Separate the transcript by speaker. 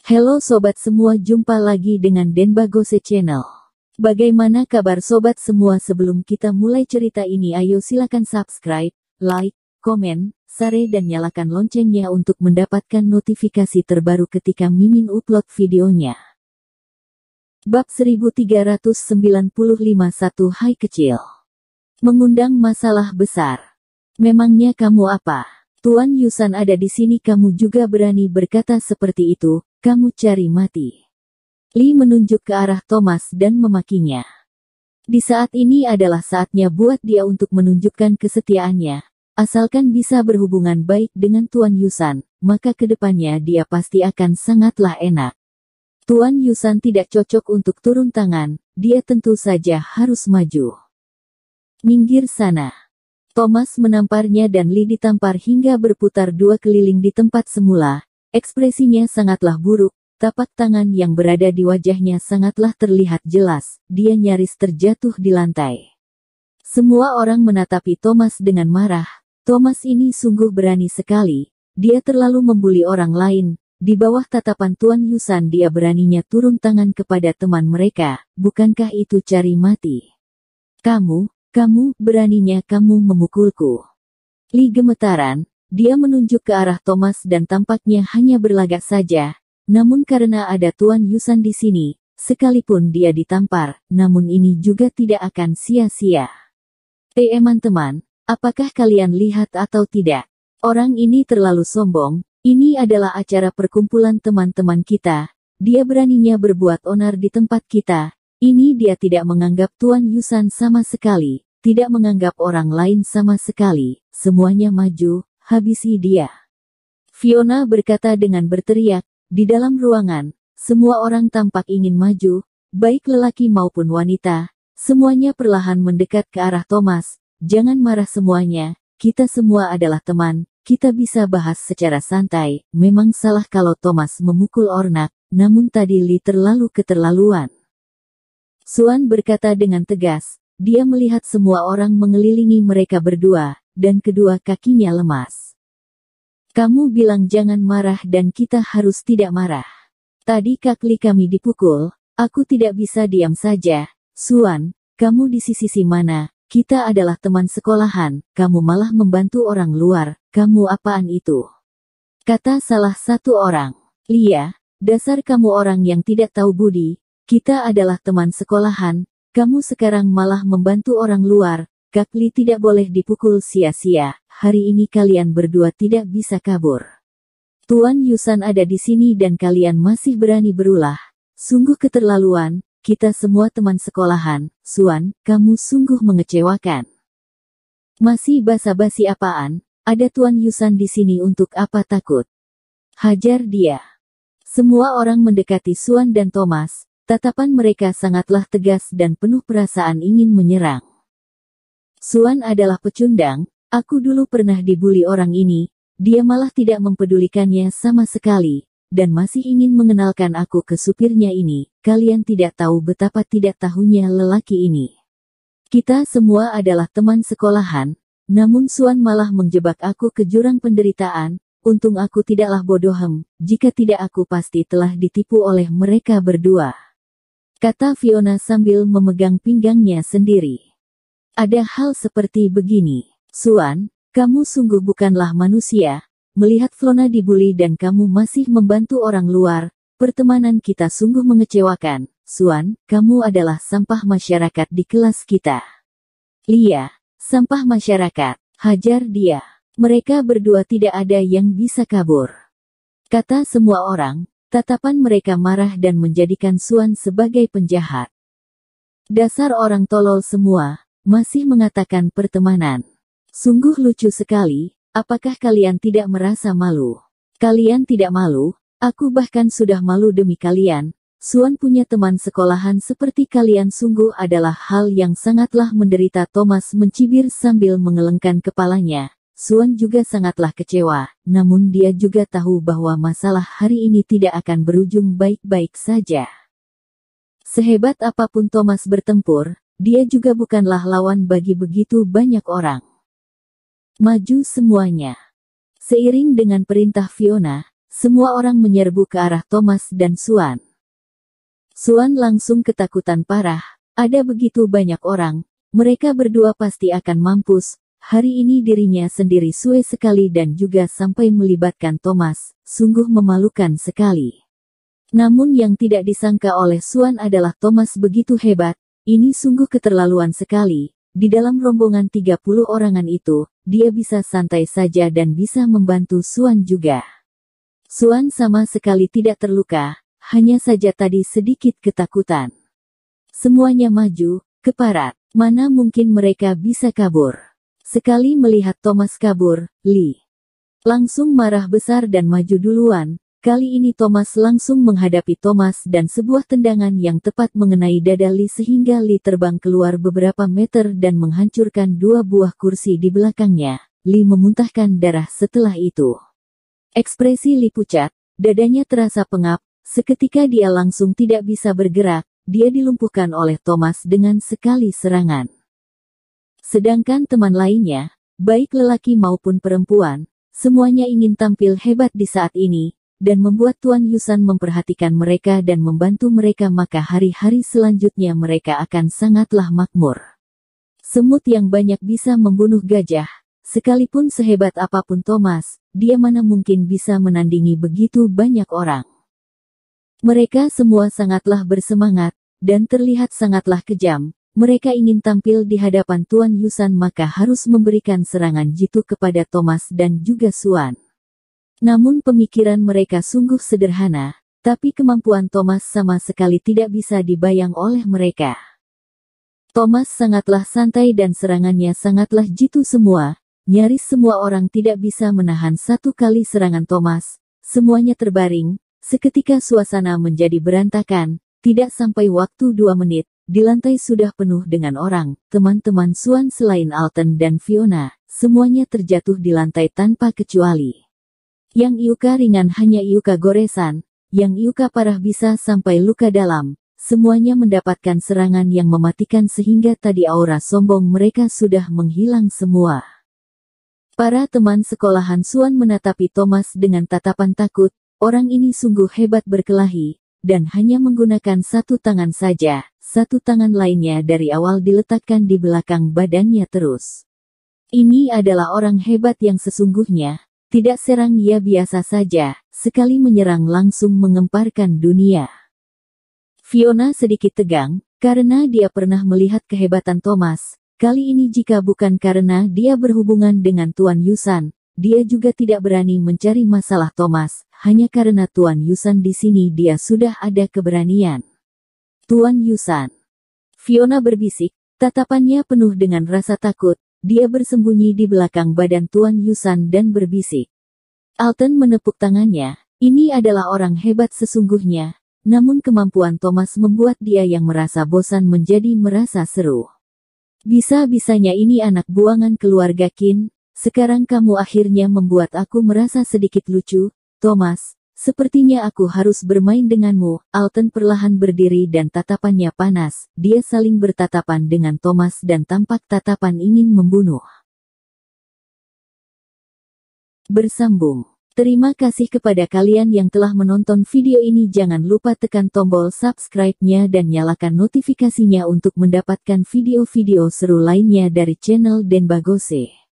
Speaker 1: Halo sobat semua, jumpa lagi dengan Denbagose Channel. Bagaimana kabar sobat semua? Sebelum kita mulai cerita ini, ayo silakan subscribe, like, komen, share dan nyalakan loncengnya untuk mendapatkan notifikasi terbaru ketika Mimin upload videonya. Bab 1395. Hai kecil. Mengundang masalah besar. Memangnya kamu apa? Tuan Yusan ada di sini, kamu juga berani berkata seperti itu? Kamu cari mati. Lee menunjuk ke arah Thomas dan memakinya. Di saat ini adalah saatnya buat dia untuk menunjukkan kesetiaannya. Asalkan bisa berhubungan baik dengan Tuan Yusan, maka kedepannya dia pasti akan sangatlah enak. Tuan Yusan tidak cocok untuk turun tangan, dia tentu saja harus maju. Minggir sana. Thomas menamparnya dan Lee ditampar hingga berputar dua keliling di tempat semula. Ekspresinya sangatlah buruk, tapak tangan yang berada di wajahnya sangatlah terlihat jelas, dia nyaris terjatuh di lantai. Semua orang menatapi Thomas dengan marah. Thomas ini sungguh berani sekali, dia terlalu membuli orang lain. Di bawah tatapan Tuan Yusan dia beraninya turun tangan kepada teman mereka, bukankah itu cari mati? Kamu beraninya kamu memukulku. Lee gemetaran. Dia menunjuk ke arah Thomas dan tampaknya hanya berlagak saja. Namun karena ada Tuan Yusan di sini, sekalipun dia ditampar, namun ini juga tidak akan sia-sia. Teman-teman, apakah kalian lihat atau tidak? Orang ini terlalu sombong. Ini adalah acara perkumpulan teman-teman kita. Dia beraninya berbuat onar di tempat kita. Ini dia tidak menganggap Tuan Yusan sama sekali, tidak menganggap orang lain sama sekali. Semuanya maju. Habisi dia. Fiona berkata dengan berteriak. Di dalam ruangan, semua orang tampak ingin maju, baik lelaki maupun wanita. Semuanya perlahan mendekat ke arah Thomas. Jangan marah semuanya, kita semua adalah teman, kita bisa bahas secara santai. Memang salah kalau Thomas memukul Ornak, namun tadi Lee terlalu keterlaluan. Suan berkata dengan tegas. Dia melihat semua orang mengelilingi mereka berdua, dan kedua kakinya lemas. Kamu bilang jangan marah dan kita harus tidak marah. Tadi kaki kami dipukul, aku tidak bisa diam saja. Suan, kamu di sisi mana? Kita adalah teman sekolahan, kamu malah membantu orang luar, kamu apaan itu? Kata salah satu orang. Lia, dasar kamu orang yang tidak tahu budi, kita adalah teman sekolahan, kamu sekarang malah membantu orang luar. Kak Lee tidak boleh dipukul sia-sia, hari ini kalian berdua tidak bisa kabur. Tuan Yusan ada di sini dan kalian masih berani berulah. Sungguh keterlaluan, kita semua teman sekolahan. Suan, kamu sungguh mengecewakan. Masih basa-basi apaan? Ada Tuan Yusan di sini untuk apa takut? Hajar dia. Semua orang mendekati Suan dan Thomas, tatapan mereka sangatlah tegas dan penuh perasaan ingin menyerang. Suan adalah pecundang, aku dulu pernah dibuli orang ini, dia malah tidak mempedulikannya sama sekali, dan masih ingin mengenalkan aku ke supirnya ini, kalian tidak tahu betapa tidak tahunya lelaki ini. Kita semua adalah teman sekolahan, namun Suan malah menjebak aku ke jurang penderitaan, untung aku tidaklah bodoh, jika tidak aku pasti telah ditipu oleh mereka berdua. Kata Fiona sambil memegang pinggangnya sendiri. Ada hal seperti begini. Suan, kamu sungguh bukanlah manusia. Melihat Fiona dibuli dan kamu masih membantu orang luar, pertemanan kita sungguh mengecewakan. Suan, kamu adalah sampah masyarakat di kelas kita. Lia, sampah masyarakat. Hajar dia. Mereka berdua tidak ada yang bisa kabur. Kata semua orang, tatapan mereka marah dan menjadikan Suan sebagai penjahat. Dasar orang tolol semua. Masih mengatakan pertemanan. Sungguh lucu sekali, apakah kalian tidak merasa malu? Kalian tidak malu? Aku bahkan sudah malu demi kalian. Suan punya teman sekolahan seperti kalian sungguh adalah hal yang sangatlah menderita. Thomas mencibir sambil mengelengkan kepalanya. Suan juga sangatlah kecewa, namun dia juga tahu bahwa masalah hari ini tidak akan berujung baik-baik saja. Sehebat apapun Thomas bertempur, dia juga bukanlah lawan bagi begitu banyak orang. Maju semuanya. Seiring dengan perintah Fiona, Semua orang menyerbu ke arah Thomas dan Xuan. Xuan langsung ketakutan parah. Ada begitu banyak orang, mereka berdua pasti akan mampus. Hari ini dirinya sendiri suwe sekali dan juga sampai melibatkan Thomas, sungguh memalukan sekali. Namun yang tidak disangka oleh Xuan adalah Thomas begitu hebat, ini sungguh keterlaluan sekali. Di dalam rombongan 30 orangan itu, dia bisa santai saja dan bisa membantu Xuan juga. Xuan sama sekali tidak terluka, hanya saja tadi sedikit ketakutan. Semuanya maju, keparat, mana mungkin mereka bisa kabur. Sekali melihat Thomas kabur, Li langsung marah besar dan maju duluan. Kali ini Thomas langsung menghadapi Thomas dan sebuah tendangan yang tepat mengenai dada Li sehingga Li terbang keluar beberapa meter dan menghancurkan 2 buah kursi di belakangnya. Li memuntahkan darah setelah itu. Ekspresi Li pucat, dadanya terasa pengap, seketika dia langsung tidak bisa bergerak, dia dilumpuhkan oleh Thomas dengan sekali serangan. Sedangkan teman lainnya, baik lelaki maupun perempuan, semuanya ingin tampil hebat di saat ini, dan membuat Tuan Yusan memperhatikan mereka dan membantu mereka, maka hari-hari selanjutnya mereka akan sangatlah makmur. Semut yang banyak bisa membunuh gajah, sekalipun sehebat apapun Thomas, dia mana mungkin bisa menandingi begitu banyak orang. Mereka semua sangatlah bersemangat, dan terlihat sangatlah kejam. Mereka ingin tampil di hadapan Tuan Yusan maka harus memberikan serangan jitu kepada Thomas dan juga Xuan. Namun pemikiran mereka sungguh sederhana, tapi kemampuan Thomas sama sekali tidak bisa dibayang oleh mereka. Thomas sangatlah santai dan serangannya sangatlah jitu semua, nyaris semua orang tidak bisa menahan satu kali serangan Thomas, semuanya terbaring, seketika suasana menjadi berantakan, tidak sampai waktu 2 menit. Di lantai sudah penuh dengan orang, teman-teman Xuan selain Alton dan Fiona, semuanya terjatuh di lantai tanpa kecuali. Yang Iuka ringan hanya Iuka goresan, yang Iuka parah bisa sampai luka dalam, semuanya mendapatkan serangan yang mematikan sehingga tadi aura sombong mereka sudah menghilang semua. Para teman sekolahan Xuan menatapi Thomas dengan tatapan takut, orang ini sungguh hebat berkelahi, dan hanya menggunakan satu tangan saja. Satu tangan lainnya dari awal diletakkan di belakang badannya terus. Ini adalah orang hebat yang sesungguhnya, tidak serang ia biasa saja, sekali menyerang langsung mengemparkan dunia. Fiona sedikit tegang, karena dia pernah melihat kehebatan Thomas, kali ini jika bukan karena dia berhubungan dengan Tuan Yusan, dia juga tidak berani mencari masalah Thomas, hanya karena Tuan Yusan di sini dia sudah ada keberanian. Tuan Yusan. Fiona berbisik, tatapannya penuh dengan rasa takut, dia bersembunyi di belakang badan Tuan Yusan dan berbisik. Alton menepuk tangannya, ini adalah orang hebat sesungguhnya, namun kemampuan Thomas membuat dia yang merasa bosan menjadi merasa seru. Bisa-bisanya ini anak buangan keluarga Qin, sekarang kamu akhirnya membuat aku merasa sedikit lucu, Thomas. Sepertinya aku harus bermain denganmu. Alton perlahan berdiri dan tatapannya panas. Dia saling bertatapan dengan Thomas dan tampak tatapan ingin membunuh. Bersambung. Terima kasih kepada kalian yang telah menonton video ini. Jangan lupa tekan tombol subscribe-nya dan nyalakan notifikasinya untuk mendapatkan video-video seru lainnya dari channel Denbagose.